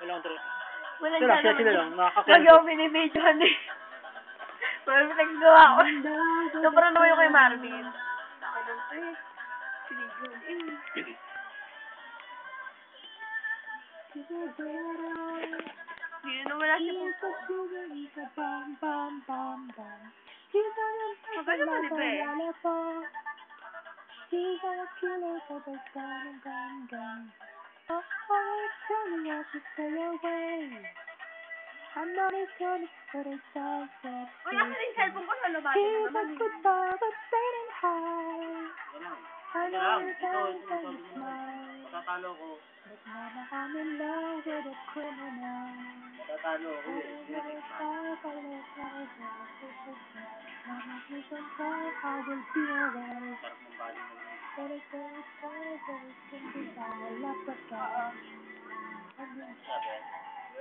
Wala akong trip. Wala Sila, dyan sila lang, nakakakwento. Lagi ako binibidyohan eh. Wala pinaggawa ko. Sobrang naman yung kay Marvin. Ano eh. Sinigyon eh. Hindi na wala siya po. Maganda mo ni Pre. Wala ka rin cellphone ko, lalabatin mo naman eh. Matatalo ko. Matatalo ako eh.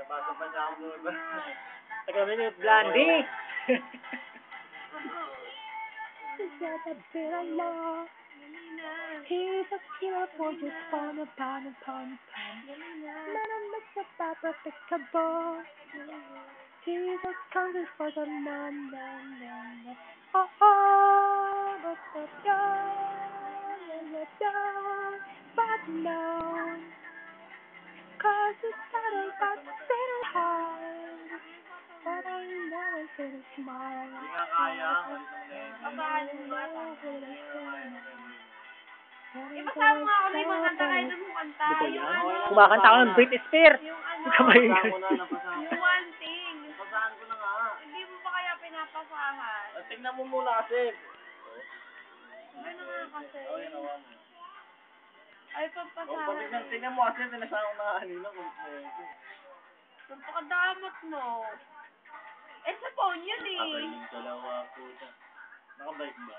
Nabasa pa niya ako doon. Tagal mo yung Blondie! He's a killer for just fun upon upon upon. None of us are predictable. He's a conscious for the none. Oh oh, but no. Cause it's settled but settled hard. But I never feel a smile. Hindi nga kaya. Paano ba? Ipasama mo nga ako na yung mga kanta kahit anong kanta. Yung ano. Kumakanta ako ng Britney Spears. Yung ano. Kamayin ko. Yung one thing. Napasahan ko na nga. Hindi mo ba kaya pinapasahan? Tingnan mo muna kasi. Ano nga kasi? Yan awa mo. Ay, pagpasahan. Tingnan mo kasi pinasahan ko na kanina. Pagpakadamot mo. Eh, sa phone yun eh. Yung dalawa po siya. Nakabike ba?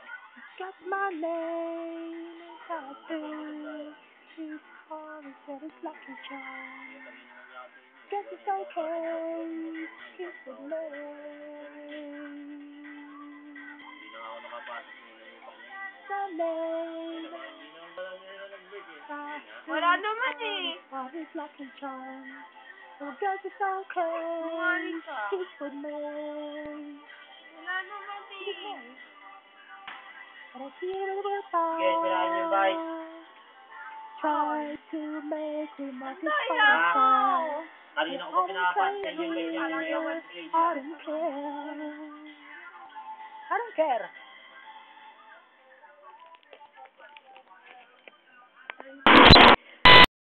Got my name and tattoo. She's always said it's lucky charm. Guess it's okay. Kiss the name. Hindi na ako nakapasok Sunday. Wala naman eh. Always lucky charm. Oh, guess it's okay. Morning ka. Kiss the name. Wala naman eh. But I feel a little bit Guys, pinahin yung bike. Try to make me my Kaya ko. Kanina ko pa pinapansin yung ganyan. I don't care. I don't care.